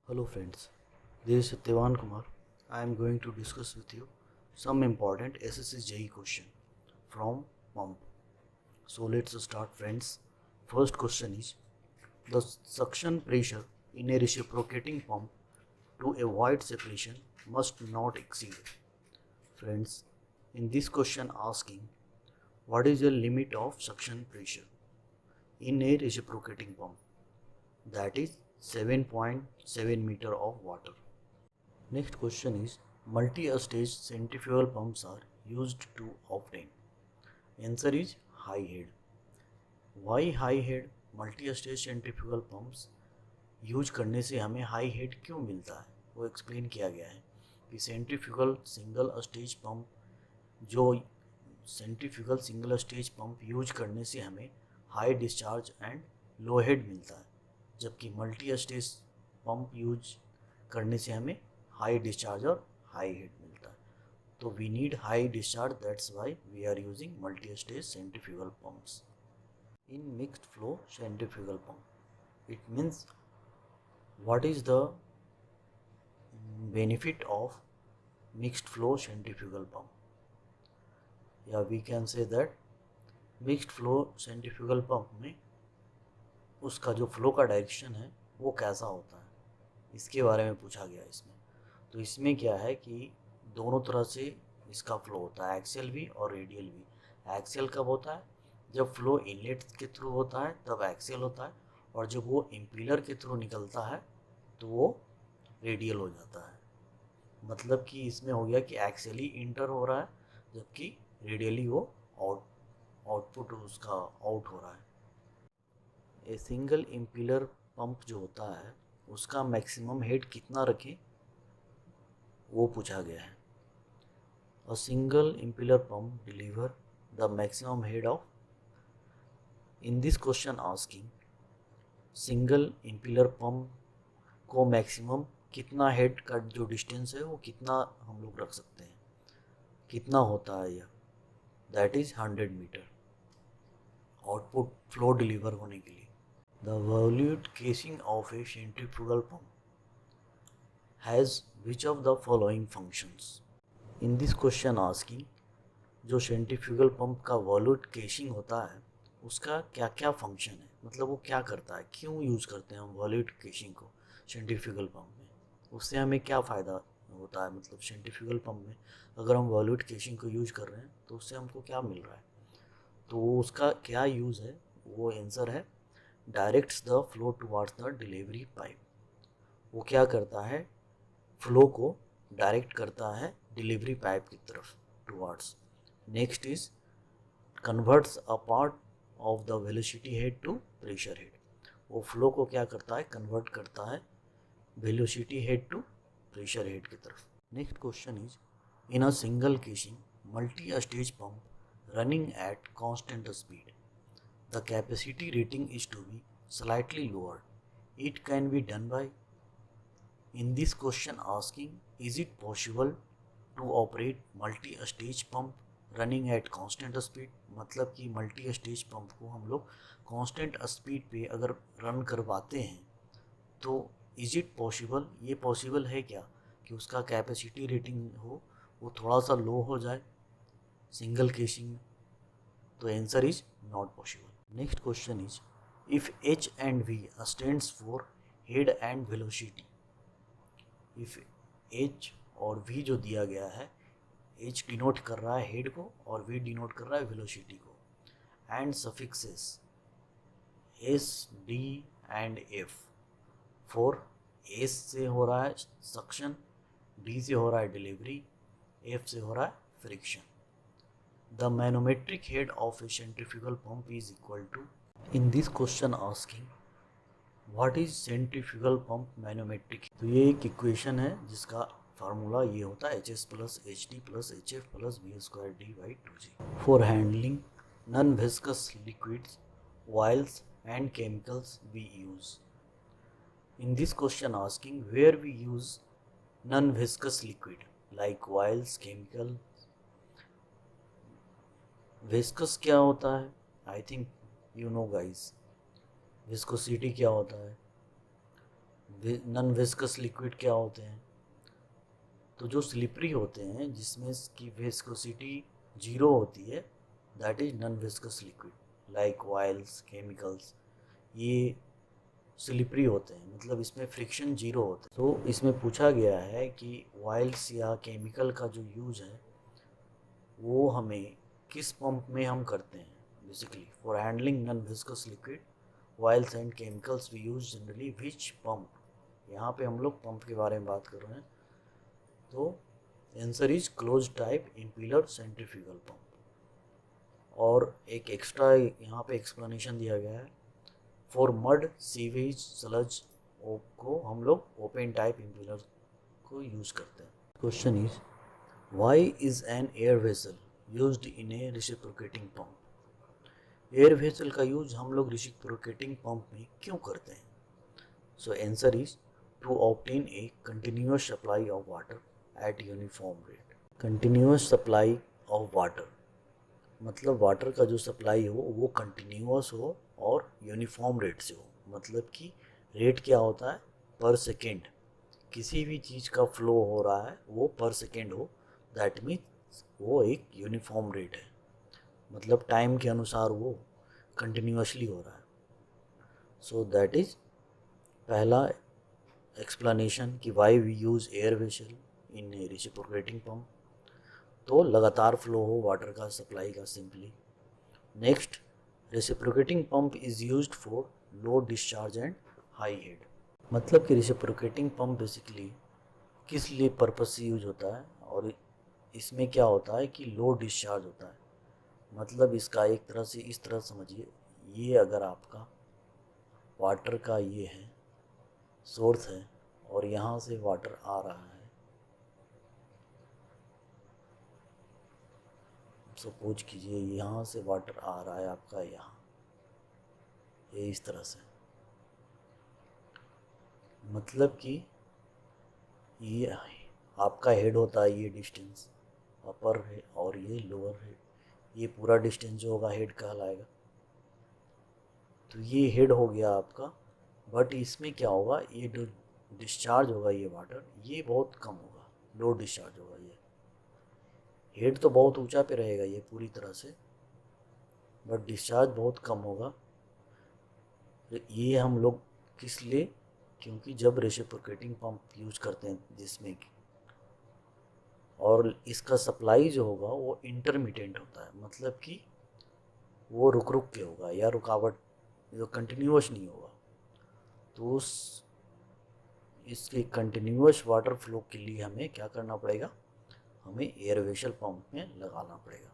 Hello friends, this is Satyavan Kumar. I am going to discuss with you some important SSC JEE question from pump. So let's start friends. First question is the suction pressure in a reciprocating pump to avoid separation must not exceed. Friends, in this question asking what is the limit of suction pressure in a reciprocating pump, that is 7.7 meter of water. Next question is multi-stage centrifugal pumps are used to obtain. Answer is high head. Why high head? Multi-stage centrifugal pumps use करने से हमें high head क्यों मिलता है वो explain किया गया है कि सेंट्रीफ्यूगल सिंगल स्टेज पंप जो centrifugal single stage pump use करने से हमें high discharge and low head मिलता है, जबकि मल्टी स्टेज पंप यूज करने से हमें हाई डिस्चार्ज और हाई हेड मिलता है. तो we need high discharge, that's why we are using multi stage centrifugal pumps. In mixed flow centrifugal pump, it means what is the benefit of mixed flow centrifugal pump? Yeah, we can say that mixed flow centrifugal pump में उसका जो flow का direction है वो कैसा होता है, इसके बारे में पूछा गया इसमें. तो इसमें क्या है कि दोनों तरह से इसका फ्लो होता है, एक्सियल भी और रेडियल भी. एक्सियल कब होता है? जब फ्लो इनलेट के थ्रू होता है तब एक्सियल होता है, और जब वो इम्पीलर के थ्रू निकलता है तो वो रेडियल हो जाता है. मतलब कि इसमें हो गया कि एक्सियली इंटर हो रहा है जबकि रेडियली वो आउटपुट उसका आउट हो रहा है. ए सिंगल इम्पीलर पंप जो होता है उसका मैक्सिमम हेड कितना रखें वो पूछा गया है. A single impeller pump deliver the maximum head of. In this question asking single impeller pump को मैक्सिमम कितना हेड का जो डिस्टेंस है वो कितना हम लोग रख सकते हैं, कितना होता है यह, that is 100 meter output flow deliver होने के लिए. The volute casing of a centrifugal pump has which of the following functions. In this question asking जो सेंट्रीफ्यूगल पंप का वॉल्यूट केसिंग होता है उसका क्या क्या फंक्शन है, मतलब वो क्या करता है, क्यों यूज़ करते हैं हम वॉल्यूट केसिंग को सेंट्रीफ्यूगल पंप में, उससे हमें क्या फ़ायदा होता है. मतलब सेंट्रीफ्यूगल पंप में अगर हम वॉल्यूट केसिंग को यूज़ कर रहे हैं तो उससे हमको क्या मिल रहा है, तो उसका क्या यूज़ है, वो आंसर है directs the flow towards the delivery pipe. वो क्या करता है, फ्लो को डायरेक्ट करता है डिलीवरी पाइप की तरफ towards. Next is converts a part of the velocity head to pressure head. वो फ्लो को क्या करता है, कन्वर्ट करता है velocity head to pressure head की तरफ. Next question is in a single casing multi stage pump running at constant speed the capacity rating is to be slightly lower. It can be done by. In this question asking is it possible to operate multi-stage pump running at constant speed, मतलब कि multi stage pump को हम लोग constant speed पे अगर run करवाते हैं तो इज इट पॉसिबल, ये पॉसिबल है क्या कि उसका कैपेसिटी रेटिंग हो वो थोड़ा सा लो हो जाए सिंगल केसिंग में. तो answer is not possible. Next question is if H and V stands for head and velocity. If H और वी जो दिया गया है, एच डिनोट कर रहा है हेड को और वी डिनोट कर रहा है वेलोसिटी को, and suffixes S D and F. For S से हो रहा है सक्शन, डी से हो रहा है डिलीवरी, एफ से हो रहा है friction. The manometric head of a centrifugal pump is equal to. In this question asking what is centrifugal pump manometric. तो ये एक इक्वेशन है जिसका फार्मूला ये होता है H S plus H D plus H F plus V square D by 2g for handling non viscous liquids oils and chemicals we use. In this question asking where we use non viscous liquid like oils chemical. Viscous क्या होता है, I think you know guys. Viscosity क्या होता है, non viscous liquid क्या होते हैं? तो जो स्लिपरी होते हैं जिसमें की विस्कोसिटी जीरो होती है, that is non viscous liquid like oils, chemicals, ये स्लिपरी होते हैं, मतलब इसमें फ्रिक्शन जीरो होता है। तो इसमें पूछा गया है कि ऑयल्स या केमिकल का जो यूज है वो हमें किस पंप में हम करते हैं। Basically for handling non viscous liquid oils and chemicals we use generally which pump. यहाँ पे हम लोग पंप के बारे में बात कर रहे हैं। तो answer is close type impeller centrifugal pump. और एक एक्स्ट्रा यहाँ पे एक्सप्लेनेशन दिया गया है, फॉर मड, सीवेज, स्लज को हम लोग ओपन टाइप इम्पीलर को यूज करते हैं। Question is why is an air vessel used in a reciprocating pump? Air vessel का यूज हम लोग रेसिप्रोकेटिंग पंप में क्यों करते हैं? So answer is to obtain a continuous supply of water at uniform rate. Continuous supply of water मतलब water का जो सप्लाई हो वो कंटिन्यूअस हो और यूनिफॉर्म रेट से हो। मतलब कि रेट क्या होता है? पर सेकेंड। किसी भी चीज़ का फ्लो हो रहा है वो पर सेकेंड हो, दैट मीन्स वो एक यूनिफॉर्म रेट है, मतलब टाइम के अनुसार वो कंटिन्यूअसली हो रहा है। सो दैट इज पहला एक्सप्लेनेशन कि why we use air vessel in a reciprocating pump. तो लगातार फ्लो हो वाटर का सप्लाई का simply. Next, reciprocating pump is used for low discharge and high head. मतलब कि रेसिप्रोकेटिंग पंप बेसिकली किस लिए पर्पस से यूज होता है, और इसमें क्या होता है कि लो डिस्चार्ज होता है। मतलब इसका एक तरह से इस तरह समझिए, ये अगर आपका वाटर का ये है सोर्स है और यहाँ से वाटर आ रहा है, सपोज कीजिए यहाँ से वाटर आ रहा है आपका यहाँ, ये इस तरह से, मतलब कि ये आपका हेड होता है, ये डिस्टेंस अपर है और ये लोअर हेड, ये पूरा डिस्टेंस जो होगा हेड कहलाएगा। तो ये हेड हो गया आपका, बट इसमें क्या होगा, ये जो डिस्चार्ज होगा ये वाटर ये बहुत कम होगा, लो डिस्चार्ज होगा। ये हेड तो बहुत ऊंचा पे रहेगा ये पूरी तरह से, बट डिस्चार्ज बहुत कम होगा। ये हम लोग किस लिए, क्योंकि जब रेसिप्रोकेटिंग पंप यूज करते हैं जिसमें कि, और इसका सप्लाई जो होगा वो इंटरमिटेंट होता है, मतलब कि वो रुक रुक के होगा या रुकावट, जो कंटिन्यूअस नहीं होगा। तो उस इसके कंटिन्यूअस वाटर फ्लो के लिए हमें क्या करना पड़ेगा, हमें एयर वेसल पंप में लगाना पड़ेगा,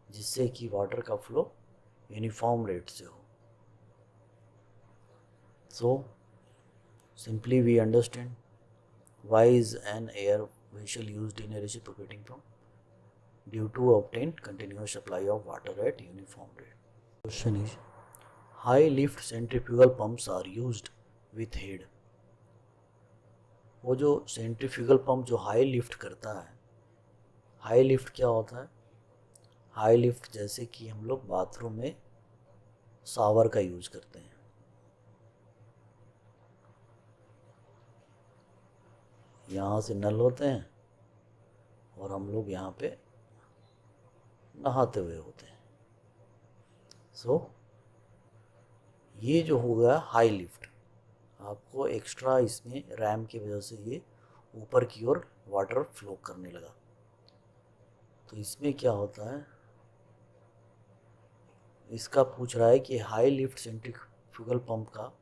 जिससे कि वाटर का फ्लो यूनिफॉर्म रेट से हो। So simply we understand why is an air vessel used in a reciprocating pump? Due to obtain continuous supply of water at uniform rate. Question is, high lift centrifugal pumps are used with head. वो जो centrifugal pump जो high lift करता है, high lift क्या होता है? High lift जैसे कि हम लोग बाथरूम में शावर का यूज करते हैं, यहाँ से नल होते हैं और हम लोग यहाँ पे नहाते हुए होते हैं। सो ये जो हो गया हाई लिफ्ट, आपको एक्स्ट्रा इसमें रैम की वजह से ये ऊपर की ओर वाटर फ्लो करने लगा। तो इसमें क्या होता है, इसका पूछ रहा है कि हाई लिफ्ट सेंट्रीफ्यूगल पंप का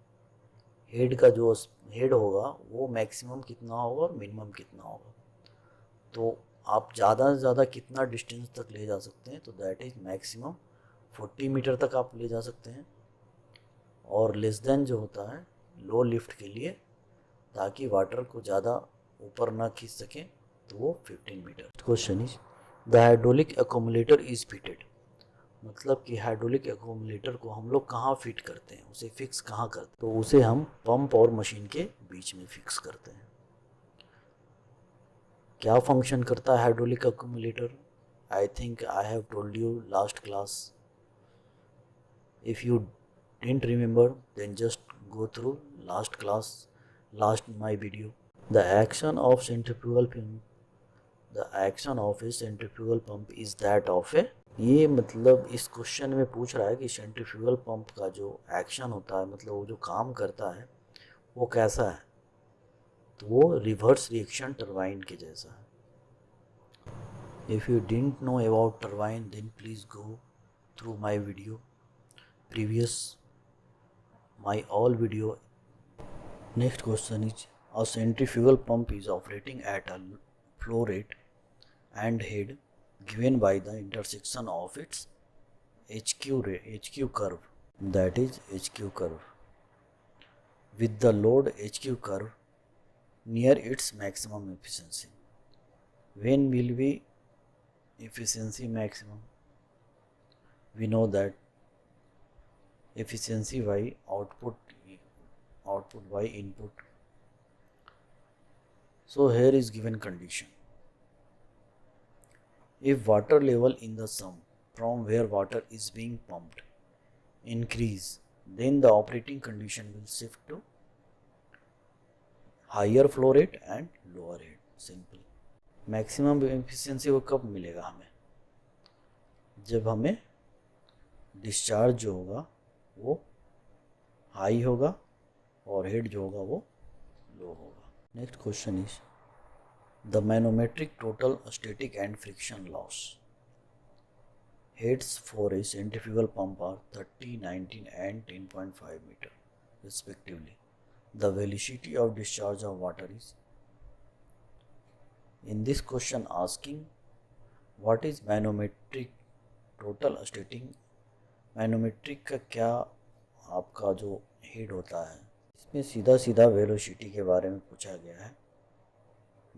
हेड का जो हेड होगा वो मैक्सिमम कितना होगा और मिनिमम कितना होगा। तो आप ज़्यादा से ज़्यादा कितना डिस्टेंस तक ले जा सकते हैं, तो दैट इज़ मैक्सिमम 40 मीटर तक आप ले जा सकते हैं। और लेस देन जो होता है लो लिफ्ट के लिए, ताकि वाटर को ज़्यादा ऊपर ना खींच सके, तो वो 15 meter. Question is the hydraulic accumulator is fitted. मतलब कि हाइड्रोलिक एक्यूमुलेटर को हम लोग कहाँ फिट करते हैं, उसे फिक्स कहाँ करते हैं? तो उसे हम पंप और मशीन के बीच में फिक्स करते हैं। क्या फंक्शन करता है hydraulic accumulator? I think I have told you last class. If you didn't remember, then just go through last class last my video. The action of centrifugal pump, the action of a centrifugal pump is that of a, ये मतलब इस question में पूछ रहा है कि centrifugal pump का जो एक्शन होता है, मतलब वो जो काम करता है वो कैसा है, तो वो रिवर्स रिएक्शन टरबाइन के जैसा है. If you didn't know about turbine, then please go through my video, previous my all video. Next question is, a centrifugal pump is operating at a flow rate and head given by the intersection of its HQ curve, that is HQ curve, with the load HQ curve near its maximum efficiency. When will be efficiency maximum? We know that efficiency by output by input. So here is given condition. If water level in the sump from where water is being pumped increase, then the operating condition will shift to higher flow rate and lower rate. Simple. Maximum efficiency वो कब मिलेगा हमें? जब हमें discharge जो होगा वो high होगा और हेड जो होगा वो लो होगा. Next question is, the manometric total static and friction loss heads for a centrifugal pump are 30, 19 and 10.5 meter respectively. The velocity of discharge of water is. In this question asking what is manometric total static, manometric का क्या आपका जो head होता है, इसमें सीधा सीधा velocity के बारे में पूछा गया है,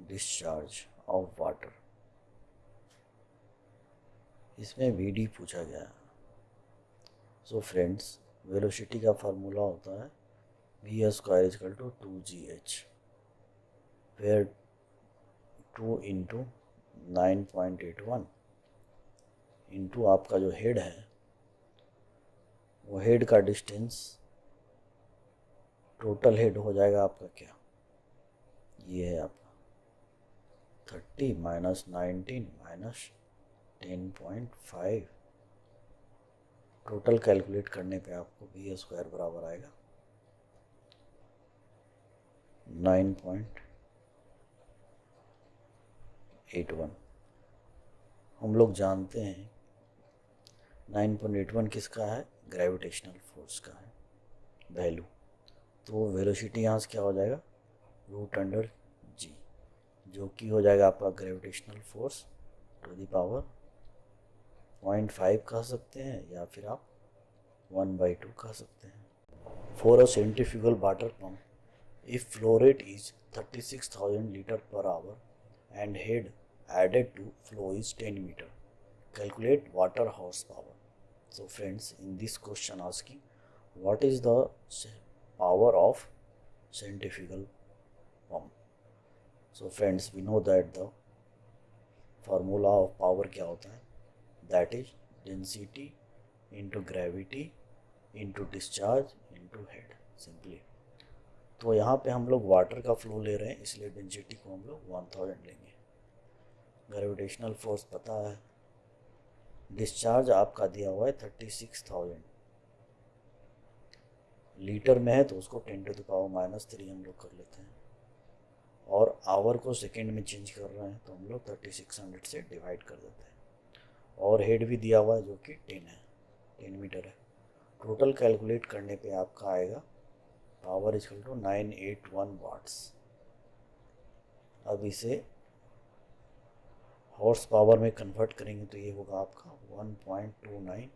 डिस्चार्ज ऑफ वाटर, इसमें वीडी पूछा गया है. सो फ्रेंड्स, वेलोसिटी का फार्मूला होता है V square equal to 2gh, where 2 into 9.81 into आपका जो हेड है वो हेड का डिस्टेंस, टोटल हेड हो जाएगा आपका क्या, ये है आपका 30 माइनस 19 माइनस 10.5. टोटल कैलकुलेट करने पे आपको वी स्क्वायर बराबर आएगा 9.81. हम लोग जानते हैं 9.81 किसका है, ग्रेविटेशनल फोर्स का है वैल्यू. तो वेलोसिटी यहाँ से क्या हो जाएगा, √g, जो कि हो जाएगा आपका gravitational force to the power 0.5 कह सकते हैं या फिर आप 1/2 कह सकते हैं. For a centrifugal water pump, if flow rate is 36,000 litre per hour and head added to flow is 10 meter, calculate water horsepower. So friends, in this question asking what is the power of centrifugal pump. So friends, we know that the formula of power क्या होता है, that is density into gravity into discharge into head, simply. तो यहाँ पे हम लोग water का flow ले रहे हैं, इसलिए डेंसिटी को हम लोग 1000 लेंगे. ग्रेविटेशनल फोर्स पता है, डिस्चार्ज आपका दिया हुआ है 36,000 लीटर में है, तो उसको 10⁻³ हम लोग कर लेते हैं, और आवर को सेकेंड में चेंज कर रहे हैं तो हम लोग 3600 से डिवाइड कर देते हैं, और हेड भी दिया हुआ है जो कि 10 मीटर है. टोटल कैलकुलेट करने पे आपका आएगा पावर इक्वल टू 981 वाट्स. अब इसे हॉर्स पावर में कन्वर्ट करेंगे तो ये होगा आपका 1.29